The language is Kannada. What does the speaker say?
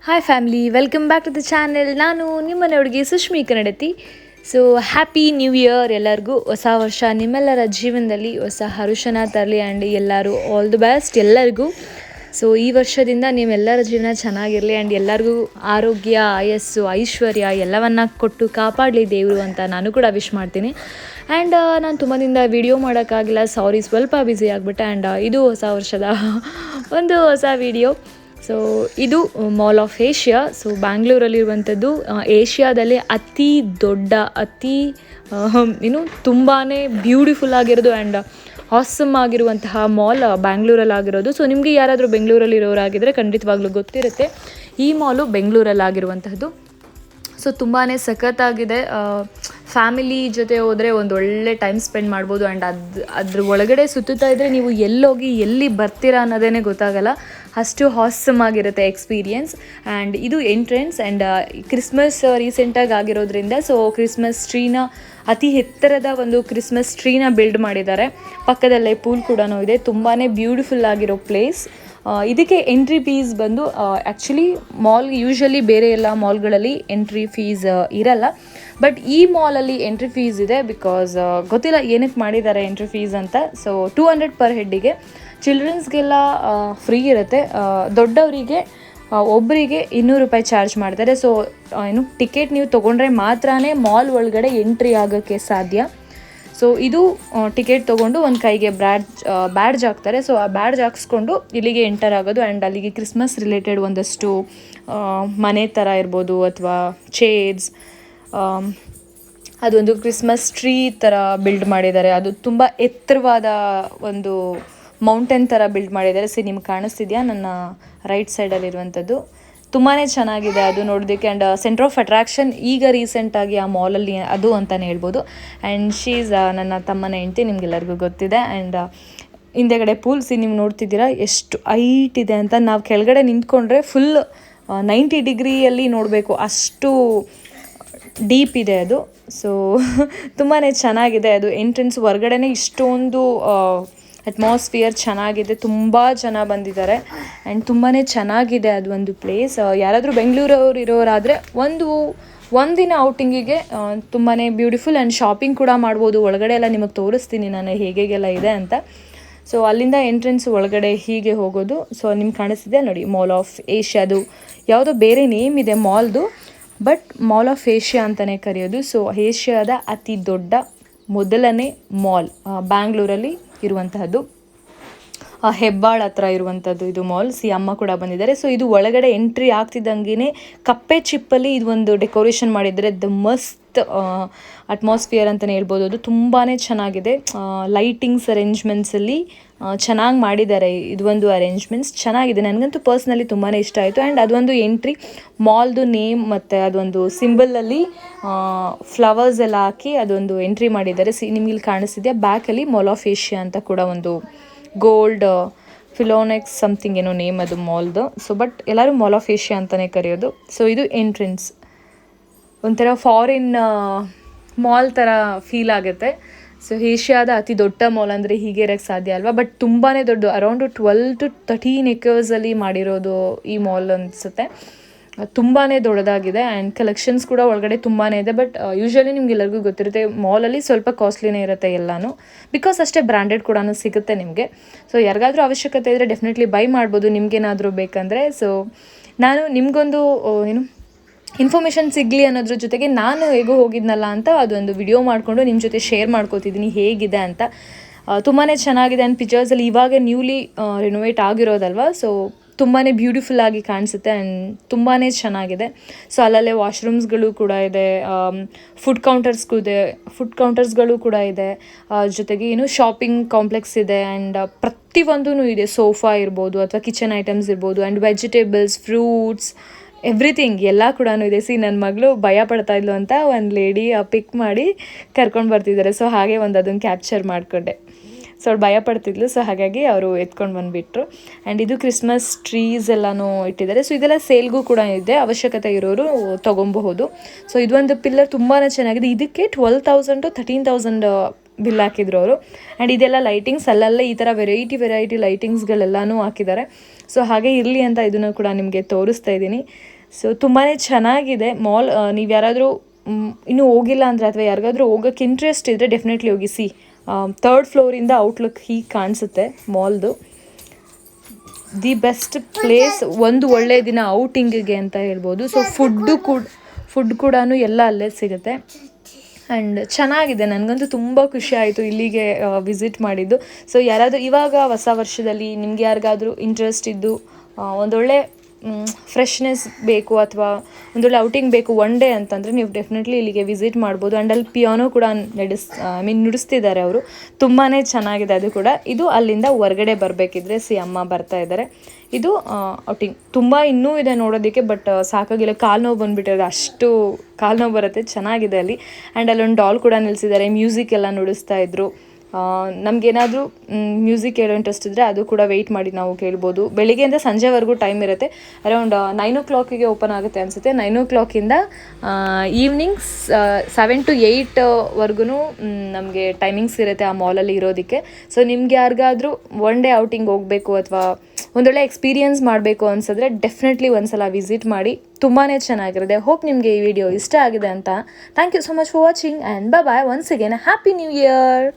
Hi family, welcome back to the channel. ನಾನು ನಿಮ್ಮನೆ ಹುಡುಗಿ ಸುಷ್ಮಿ ಕನ್ನಡತಿ. ಸೊ ಹ್ಯಾಪಿ ನ್ಯೂ ಇಯರ್ ಎಲ್ಲರಿಗೂ. ಹೊಸ ವರ್ಷ ನಿಮ್ಮೆಲ್ಲರ ಜೀವನದಲ್ಲಿ ಹೊಸ ಹರುಷನ ತರಲಿ ಆ್ಯಂಡ್ ಎಲ್ಲರೂ ಆಲ್ ದಿ ಬೆಸ್ಟ್ ಎಲ್ಲರಿಗೂ. ಸೊ ಈ ವರ್ಷದಿಂದ ನೀವೆಲ್ಲರ ಜೀವನ ಚೆನ್ನಾಗಿರಲಿ ಆ್ಯಂಡ್ ಎಲ್ಲರಿಗೂ ಆರೋಗ್ಯ, ಆಯಸ್ಸು, ಐಶ್ವರ್ಯ ಎಲ್ಲವನ್ನ ಕೊಟ್ಟು ಕಾಪಾಡಲಿ ದೇವರು ಅಂತ ನಾನು ಕೂಡ ವಿಶ್ ಮಾಡ್ತೀನಿ. ಆ್ಯಂಡ್ ನಾನು ತುಂಬ ದಿನದಿಂದ ವಿಡಿಯೋ ಮಾಡೋಕ್ಕಾಗಿಲ್ಲ, ಸಾರಿ, ಸ್ವಲ್ಪ ಬ್ಯುಸಿ ಆಗಿಬಿಟ್ಟೆ. ಆ್ಯಂಡ್ ಇದು ಹೊಸ ವರ್ಷದ ಒಂದು ಹೊಸ ವಿಡಿಯೋ. ಸೊ ಇದು ಮಾಲ್ ಆಫ್ ಏಷ್ಯಾ. ಸೊ ಬ್ಯಾಂಗ್ಳೂರಲ್ಲಿರುವಂಥದ್ದು ಏಷ್ಯಾದಲ್ಲಿ ಅತಿ ದೊಡ್ಡ, ತುಂಬಾ ಬ್ಯೂಟಿಫುಲ್ ಆಗಿರೋದು ಆ್ಯಂಡ್ ಆಸಮ್ ಆಗಿರುವಂತಹ ಮಾಲ್ ಬ್ಯಾಂಗ್ಳೂರಲ್ಲಾಗಿರೋದು. ಸೊ ನಿಮಗೆ ಯಾರಾದರೂ ಬೆಂಗಳೂರಲ್ಲಿರೋರಾಗಿದ್ದರೆ ಖಂಡಿತವಾಗ್ಲೂ ಗೊತ್ತಿರುತ್ತೆ. ಈ ಮಾಲು ಬೆಂಗಳೂರಲ್ಲಾಗಿರುವಂತಹದ್ದು. ಸೊ ತುಂಬಾ ಸಖತ್ತಾಗಿದೆ. ಫ್ಯಾಮಿಲಿ ಜೊತೆ ಹೋದರೆ ಒಂದು ಒಳ್ಳೆ ಟೈಮ್ ಸ್ಪೆಂಡ್ ಮಾಡ್ಬೋದು. ಆ್ಯಂಡ್ ಅದ್ರ ಒಳಗಡೆ ಸುತ್ತುತ್ತಾ ಇದ್ದರೆ ನೀವು ಎಲ್ಲೋಗಿ ಎಲ್ಲಿ ಬರ್ತೀರಾ ಅನ್ನೋದೇ ಗೊತ್ತಾಗಲ್ಲ, ಅಷ್ಟು ಹಾಸಮ್ ಆಗಿರುತ್ತೆ ಎಕ್ಸ್ಪೀರಿಯನ್ಸ್. ಆ್ಯಂಡ್ ಇದು ಎಂಟ್ರೆನ್ಸ್. ಆ್ಯಂಡ್ ಕ್ರಿಸ್ಮಸ್ ರೀಸೆಂಟಾಗಿ ಆಗಿರೋದ್ರಿಂದ ಸೊ ಕ್ರಿಸ್ಮಸ್ ಟ್ರೀನ, ಅತಿ ಎತ್ತರದ ಒಂದು ಕ್ರಿಸ್ಮಸ್ ಟ್ರೀನ ಬಿಲ್ಡ್ ಮಾಡಿದ್ದಾರೆ. ಪಕ್ಕದಲ್ಲೇ ಪೂಲ್ ಕೂಡ ಇದೆ. ತುಂಬಾ ಬ್ಯೂಟಿಫುಲ್ ಆಗಿರೋ ಪ್ಲೇಸ್. ಇದಕ್ಕೆ ಎಂಟ್ರಿ ಫೀಸ್ ಬಂದು ಆ್ಯಕ್ಚುಲಿ ಮಾಲ್ಗೆ ಯೂಶ್ವಲಿ ಬೇರೆ ಎಲ್ಲ ಮಾಲ್ಗಳಲ್ಲಿ ಎಂಟ್ರಿ ಫೀಸ್ ಇರಲ್ಲ, ಬಟ್ ಈ ಮಾಲಲ್ಲಿ ಎಂಟ್ರಿ ಫೀಸ್ ಇದೆ. ಬಿಕಾಸ್ ಗೊತ್ತಿಲ್ಲ ಏನಕ್ಕೆ ಮಾಡಿದ್ದಾರೆ ಎಂಟ್ರಿ ಫೀಸ್ ಅಂತ. ಸೊ 200 ಪರ್ ಹೆಡ್ಡಿಗೆ. ಚಿಲ್ಡ್ರನ್ಸ್ಗೆಲ್ಲ ಫ್ರೀ ಇರುತ್ತೆ. ದೊಡ್ಡವರಿಗೆ ಒಬ್ಬರಿಗೆ 200 ರೂಪಾಯಿ ಚಾರ್ಜ್ ಮಾಡ್ತಾರೆ. ಸೊ ಟಿಕೆಟ್ ನೀವು ತೊಗೊಂಡ್ರೆ ಮಾತ್ರ ಮಾಲ್ ಒಳಗಡೆ ಎಂಟ್ರಿ ಆಗೋಕ್ಕೆ ಸಾಧ್ಯ. ಸೊ ಇದು ಟಿಕೆಟ್ ತೊಗೊಂಡು ಒಂದು ಕೈಗೆ ಬ್ಯಾಡ್ಜ್ ಹಾಕ್ತಾರೆ. ಸೊ ಆ ಬ್ಯಾಡ್ಜ್ ಹಾಕ್ಸ್ಕೊಂಡು ಇಲ್ಲಿಗೆ ಎಂಟರ್ ಆಗೋದು. ಆ್ಯಂಡ್ ಅಲ್ಲಿಗೆ ಕ್ರಿಸ್ಮಸ್ ರಿಲೇಟೆಡ್ ಒಂದಷ್ಟು ಮನೆ ಥರ ಇರ್ಬೋದು ಅಥವಾ ಚೇರ್ಸ್, ಅದೊಂದು ಕ್ರಿಸ್ಮಸ್ ಟ್ರೀ ಥರ ಬಿಲ್ಡ್ ಮಾಡಿದ್ದಾರೆ. ಅದು ತುಂಬ ಎತ್ತರವಾದ ಒಂದು ಮೌಂಟೇನ್ ಥರ ಬಿಲ್ಡ್ ಮಾಡಿದ್ದಾರೆ. ನಿಮ್ಗೆ ಕಾಣಿಸ್ತಿದೆಯಾ ನನ್ನ ರೈಟ್ ಸೈಡಲ್ಲಿರುವಂಥದ್ದು? ತುಂಬಾ ಚೆನ್ನಾಗಿದೆ ಅದು ನೋಡೋದಕ್ಕೆ. ಆ್ಯಂಡ್ ಸೆಂಟರ್ ಆಫ್ ಅಟ್ರಾಕ್ಷನ್ ಈಗ ರೀಸೆಂಟಾಗಿ ಆ ಮಾಲಲ್ಲಿ ಅದು ಅಂತಲೇ ಹೇಳ್ಬೋದು. ಆ್ಯಂಡ್ ಶೀಸ್ ನನ್ನ ತಮ್ಮನ ಹೆಂಡ್ತಿ, ನಿಮಗೆಲ್ಲರಿಗೂ ಗೊತ್ತಿದೆ. ಆ್ಯಂಡ್ ಹಿಂದೆಗಡೆ ಪೂಲ್ಸ್ ನೀವು ನೋಡ್ತಿದ್ದೀರಾ ಎಷ್ಟು ಹೈಟ್ ಇದೆ ಅಂತ. ನಾವು ಕೆಳಗಡೆ ನಿಂತ್ಕೊಂಡ್ರೆ ಫುಲ್ 90 ಡಿಗ್ರಿಯಲ್ಲಿ ನೋಡಬೇಕು, ಅಷ್ಟು ಡೀಪ್ ಇದೆ ಅದು. ಸೊ ತುಂಬಾ ಚೆನ್ನಾಗಿದೆ ಅದು. ಎಂಟ್ರೆನ್ಸ್ ಹೊರ್ಗಡೆನೇ ಇಷ್ಟೊಂದು ಅಟ್ಮಾಸ್ಫಿಯರ್ ಚೆನ್ನಾಗಿದೆ. ತುಂಬ ಜನ ಬಂದಿದ್ದಾರೆ ಆ್ಯಂಡ್ ತುಂಬಾ ಚೆನ್ನಾಗಿದೆ ಅದು ಒಂದು ಪ್ಲೇಸ್. ಯಾರಾದರೂ ಬೆಂಗಳೂರವ್ರು ಇರೋರಾದರೆ ಒಂದಿನ ಔಟಿಂಗಿಗೆ ತುಂಬಾ ಬ್ಯೂಟಿಫುಲ್. ಆ್ಯಂಡ್ ಶಾಪಿಂಗ್ ಕೂಡ ಮಾಡ್ಬೋದು. ಒಳಗಡೆ ಎಲ್ಲ ನಿಮಗೆ ತೋರಿಸ್ತೀನಿ ನಾನು ಹೇಗೆಲ್ಲ ಇದೆ ಅಂತ. ಸೊ ಅಲ್ಲಿಂದ ಎಂಟ್ರೆನ್ಸ್ ಒಳಗಡೆ ಹೀಗೆ ಹೋಗೋದು. ಸೊ ನಿಮ್ಗೆ ಕಾಣಿಸ್ತಿದೆ ನೋಡಿ, ಮಾಲ್ ಆಫ್ ಏಷ್ಯಾದು ಯಾವುದೋ ಬೇರೆ ನೇಮ್ ಇದೆ ಮಾಲ್ದು, ಬಟ್ ಮಾಲ್ ಆಫ್ ಏಷ್ಯಾ ಅಂತಲೇ ಕರೆಯೋದು. ಸೊ ಏಷ್ಯಾದ ಅತಿ ದೊಡ್ಡ ಮೊದಲನೇ ಮಾಲ್ ಬ್ಯಾಂಗ್ಳೂರಲ್ಲಿ ಇರುವಂತಹದ್ದು, ಹೆಬ್ಬಾಳ್ ಹತ್ರ ಇರುವಂಥದ್ದು ಇದು ಮಾಲ್. ಅಮ್ಮ ಕೂಡ ಬಂದಿದ್ದಾರೆ. ಸೊ ಇದು ಒಳಗಡೆ ಎಂಟ್ರಿ ಆಗ್ತಿದ್ದಂಗೆ ಕಪ್ಪೆ ಚಿಪ್ಪಲ್ಲಿ ಇದು ಒಂದು ಡೆಕೋರೇಷನ್ ಮಾಡಿದ್ದಾರೆ. ದ ಮಸ್ತ್ ಅಟ್ಮಾಸ್ಫಿಯರ್ ಅಂತಲೇ ಹೇಳ್ಬೋದು. ಅದು ತುಂಬಾ ಚೆನ್ನಾಗಿದೆ. ಲೈಟಿಂಗ್ಸ್ ಅರೇಂಜ್ಮೆಂಟ್ಸಲ್ಲಿ ಚೆನ್ನಾಗಿ ಮಾಡಿದ್ದಾರೆ. ಇದು ಒಂದು ಅರೇಂಜ್ಮೆಂಟ್ಸ್ ಚೆನ್ನಾಗಿದೆ. ನನಗಂತೂ ಪರ್ಸ್ನಲಿ ತುಂಬಾ ಇಷ್ಟ ಆಯಿತು. ಆ್ಯಂಡ್ ಅದೊಂದು ಎಂಟ್ರಿ ಮಾಲ್ದು ನೇಮ್ ಮತ್ತು ಅದೊಂದು ಸಿಂಬಲಲ್ಲಿ ಫ್ಲವರ್ಸ್ ಎಲ್ಲ ಹಾಕಿ ಅದೊಂದು ಎಂಟ್ರಿ ಮಾಡಿದ್ದಾರೆ. ನಿಮ್ಗೆ ಇಲ್ಲಿ ಕಾಣಿಸ್ತಿದೆಯಾ ಬ್ಯಾಕಲ್ಲಿ ಮಾಲ್ ಆಫ್ ಏಷ್ಯಾ ಅಂತ ಕೂಡ ಒಂದು ಗೋಲ್ಡ್ ಫಿಲೋನೆಕ್ಸ್ ಸಮಥಿಂಗ್ ಏನೋ ನೇಮ್ ಅದು ಮಾಲ್ದು. ಸೊ ಬಟ್ ಎಲ್ಲರೂ ಮಾಲ್ ಆಫ್ ಏಷ್ಯಾ ಅಂತಲೇ ಕರೆಯೋದು. ಸೊ ಇದು ಎಂಟ್ರೆನ್ಸ್. ಒಂಥರ ಫಾರಿನ್ ಮಾಲ್ ಥರ ಫೀಲ್ ಆಗುತ್ತೆ. ಸೊ ಏಷ್ಯಾದ ಅತಿ ದೊಡ್ಡ ಮಾಲ್ ಅಂದರೆ ಹೀಗೆ ಇರೋಕ್ಕೆ ಸಾಧ್ಯ ಅಲ್ವಾ? ಬಟ್ ತುಂಬಾ ದೊಡ್ಡ, ಅರೌಂಡ್ 12 to 13 ಎಕರ್ಸಲ್ಲಿ ಮಾಡಿರೋದು ಈ ಮಾಲ್ ಅನಿಸುತ್ತೆ. ತುಂಬಾ ದೊಡ್ಡದಾಗಿದೆ. ಆ್ಯಂಡ್ ಕಲೆಕ್ಷನ್ಸ್ ಕೂಡ ಒಳಗಡೆ ತುಂಬಾ ಇದೆ. ಬಟ್ ಯೂಶ್ವಲಿ ನಿಮ್ಗೆಲ್ಲರಿಗೂ ಗೊತ್ತಿರುತ್ತೆ ಮಾಲಲ್ಲಿ ಸ್ವಲ್ಪ ಕಾಸ್ಟ್ಲಿನೇ ಇರುತ್ತೆ ಎಲ್ಲನೂ, ಬಿಕಾಸ್ ಅಷ್ಟೇ ಬ್ರ್ಯಾಂಡೆಡ್ ಕೂಡ ಸಿಗುತ್ತೆ ನಿಮಗೆ. ಸೊ ಯಾರಿಗಾದ್ರೂ ಅವಶ್ಯಕತೆ ಇದ್ದರೆ ಡೆಫಿನೆಟ್ಲಿ ಬೈ ಮಾಡ್ಬೋದು ನಿಮಗೇನಾದರೂ ಬೇಕಂದರೆ. ಸೊ ನಾನು ನಿಮಗೊಂದು ಇನ್ಫಾರ್ಮೇಷನ್ ಸಿಗಲಿ ಅನ್ನೋದ್ರ ಜೊತೆಗೆ ನಾನು ಹೇಗೋ ಹೋಗಿದ್ನಲ್ಲ ಅಂತ ಅದೊಂದು ವಿಡಿಯೋ ಮಾಡಿಕೊಂಡು ನಿಮ್ಮ ಜೊತೆ ಶೇರ್ ಮಾಡ್ಕೋತಿದ್ದೀನಿ ಹೇಗಿದೆ ಅಂತ. ತುಂಬಾ ಚೆನ್ನಾಗಿದೆ. ಆ್ಯಂಡ್ ಪಿಕ್ಚರ್ಸಲ್ಲಿ ಇವಾಗ ನ್ಯೂಲಿ ರಿನೋವೇಟ್ ಆಗಿರೋದಲ್ವ, ಸೊ ತುಂಬಾ ಬ್ಯೂಟಿಫುಲ್ ಆಗಿ ಕಾಣಿಸುತ್ತೆ. ಆ್ಯಂಡ್ ತುಂಬಾ ಚೆನ್ನಾಗಿದೆ. ಸೊ ಅಲ್ಲಲ್ಲೇ ವಾಶ್ರೂಮ್ಸ್ಗಳು ಕೂಡ ಇದೆ, ಫುಡ್ ಕೌಂಟರ್ಸ್ಗಳು ಕೂಡ ಇದೆ. ಜೊತೆಗೆ ಶಾಪಿಂಗ್ ಕಾಂಪ್ಲೆಕ್ಸ್ ಇದೆ. ಆ್ಯಂಡ್ ಪ್ರತಿಯೊಂದೂ ಇದೆ. ಸೋಫಾ ಇರ್ಬೋದು ಅಥವಾ ಕಿಚನ್ ಐಟಮ್ಸ್ ಇರ್ಬೋದು, ಆ್ಯಂಡ್ ವೆಜಿಟೇಬಲ್ಸ್, ಫ್ರೂಟ್ಸ್, ಎವ್ರಿಥಿಂಗ್ ಎಲ್ಲ ಕೂಡ ಇದೆ. ನನ್ನ ಮಗಳು ಭಯ ಪಡ್ತಾಯಿದ್ಲು ಅಂತ ಒಂದು ಲೇಡಿ ಪಿಕ್ ಮಾಡಿ ಕರ್ಕೊಂಡು ಬರ್ತಿದ್ದಾರೆ. ಸೊ ಹಾಗೆ ಅದನ್ನು ಕ್ಯಾಪ್ಚರ್ ಮಾಡಿಕೊಂಡೆ. ಸೊ ಅವ್ಳು ಭಯ ಪಡ್ತಿದ್ಲು. ಸೊ ಹಾಗಾಗಿ ಅವರು ಎತ್ಕೊಂಡು ಬಂದುಬಿಟ್ರು. ಆ್ಯಂಡ್ ಇದು ಕ್ರಿಸ್ಮಸ್ ಟ್ರೀಸ್ ಎಲ್ಲನೂ ಇಟ್ಟಿದ್ದಾರೆ. ಸೊ ಇದೆಲ್ಲ ಸೇಲ್ಗೂ ಕೂಡ ಇದೆ, ಅವಶ್ಯಕತೆ ಇರೋರು ತೊಗೊಬಹುದು. ಸೊ ಇದೊಂದು ಪಿಲ್ಲರ್ ತುಂಬಾ ಚೆನ್ನಾಗಿದೆ. ಇದಕ್ಕೆ 12,000 to 13,000 ಬಿಲ್ ಹಾಕಿದ್ರು ಅವರು. ಆ್ಯಂಡ್ ಇದೆಲ್ಲ ಲೈಟಿಂಗ್ಸ್ ಅಲ್ಲಲ್ಲೇ ಈ ಥರ ವೆರೈಟಿ ಲೈಟಿಂಗ್ಸ್ಗಳೆಲ್ಲನೂ ಹಾಕಿದ್ದಾರೆ. ಸೊ ಹಾಗೆ ಇರಲಿ ಅಂತ ಇದನ್ನು ಕೂಡ ನಿಮಗೆ ತೋರಿಸ್ತಾ ಇದ್ದೀನಿ. ಸೊ ತುಂಬಾ ಚೆನ್ನಾಗಿದೆ ಮಾಲ್. ನೀವು ಯಾರಾದರೂ ಇನ್ನೂ ಹೋಗಿಲ್ಲ ಅಂದರೆ ಅಥವಾ ಯಾರಿಗಾದ್ರೂ ಹೋಗೋಕ್ಕೆ ಇಂಟ್ರೆಸ್ಟ್ ಇದ್ದರೆ ಡೆಫಿನೆಟ್ಲಿ ಹೋಗಿ. ಥರ್ಡ್ ಫ್ಲೋರಿಂದ ಔಟ್ಲುಕ್ ಹೀಗೆ ಕಾಣಿಸುತ್ತೆ ಮಾಲ್ದು. ದಿ ಬೆಸ್ಟ್ ಪ್ಲೇಸ್, ಒಂದು ಒಳ್ಳೆಯ ದಿನ ಔಟಿಂಗಿಗೆ ಅಂತ ಹೇಳ್ಬೋದು. ಸೊ ಫುಡ್ ಕೂಡ ಎಲ್ಲ ಅಲ್ಲೇ ಸಿಗುತ್ತೆ. ಆ್ಯಂಡ್ ಚೆನ್ನಾಗಿದೆ, ನನಗಂತೂ ತುಂಬ ಖುಷಿ ಆಯಿತು ಇಲ್ಲಿಗೆ ವಿಸಿಟ್ ಮಾಡಿದ್ದು. ಸೊ ಯಾರಾದರೂ ಇವಾಗ ಹೊಸ ವರ್ಷದಲ್ಲಿ ನಿಮ್ಗೆ ಯಾರಿಗಾದರೂ ಇಂಟ್ರೆಸ್ಟ್ ಇದ್ದು ಒಂದೊಳ್ಳೆ ಫ್ರೆಶ್ನೆಸ್ ಬೇಕು ಅಥವಾ ಒಂದೊಳ್ಳೆ ಔಟಿಂಗ್ ಬೇಕು ಒನ್ ಡೇ ಅಂತಂದರೆ ನೀವು ಡೆಫಿನೆಟ್ಲಿ ಇಲ್ಲಿಗೆ ವಿಸಿಟ್ ಮಾಡ್ಬೋದು. ಆ್ಯಂಡ್ ಅಲ್ಲಿ ಪಿಯಾನೋ ಕೂಡ ನುಡಿಸ್ತಿದ್ದಾರೆ ಅವರು, ತುಂಬಾ ಚೆನ್ನಾಗಿದೆ ಅದು ಕೂಡ. ಇದು ಅಲ್ಲಿಂದ ಹೊರಗಡೆ ಬರಬೇಕಿದ್ರೆ ಅಮ್ಮ ಬರ್ತಾ ಇದ್ದಾರೆ. ಇದು ಔಟಿಂಗ್ ತುಂಬ ಇನ್ನೂ ಇದೆ ನೋಡೋದಕ್ಕೆ, ಬಟ್ ಸಾಕಾಗಿಲ್ಲ, ಕಾಲು ನೋವು ಬಂದುಬಿಟ್ಟಿರೋದು, ಅಷ್ಟು ಕಾಲು ನೋವು ಬರುತ್ತೆ. ಚೆನ್ನಾಗಿದೆ ಅಲ್ಲಿ. ಆ್ಯಂಡ್ ಅಲ್ಲೊಂದು ಡಾಲ್ ಕೂಡ ನಿಲ್ಲಿಸಿದ್ದಾರೆ, ಮ್ಯೂಸಿಕ್ ಎಲ್ಲ ನುಡಿಸ್ತಾ ಇದ್ರು. ನಮಗೇನಾದರೂ ಮ್ಯೂಸಿಕ್ ಕೇಳೋ ಇಂಟ್ರೆಸ್ಟ್ ಇದ್ದರೆ ಅದು ಕೂಡ ವೆಯ್ಟ್ ಮಾಡಿ ನಾವು ಕೇಳ್ಬೋದು. ಬೆಳಿಗ್ಗೆಯಿಂದ ಸಂಜೆವರೆಗೂ ಟೈಮ್ ಇರುತ್ತೆ. ಅರೌಂಡ್ 9 o'clock ಓಪನ್ ಆಗುತ್ತೆ ಅನಿಸುತ್ತೆ. 9 o'clock ಈವ್ನಿಂಗ್ 7 to 8 ವರ್ಗೂ ನಮಗೆ ಟೈಮಿಂಗ್ಸ್ ಇರುತ್ತೆ ಆ ಮಾಲಲ್ಲಿ ಇರೋದಕ್ಕೆ. ಸೊ ನಿಮ್ಗೆ ಯಾರಿಗಾದರೂ ಒನ್ ಡೇ ಔಟಿಂಗ್ ಹೋಗಬೇಕು ಅಥವಾ ಒಂದೊಳ್ಳೆ ಎಕ್ಸ್ಪೀರಿಯನ್ಸ್ ಮಾಡಬೇಕು ಅನ್ಸಿದ್ರೆ ಡೆಫಿನೆಟ್ಲಿ ಒಂದ್ಸಲ ವಿಸಿಟ್ ಮಾಡಿ, ತುಂಬಾ ಚೆನ್ನಾಗಿರುತ್ತೆ. ಹೋಪ್ ನಿಮಗೆ ಈ ವಿಡಿಯೋ ಇಷ್ಟ ಆಗಿದೆ ಅಂತ. Thank you so much for watching and bye once again, happy new year.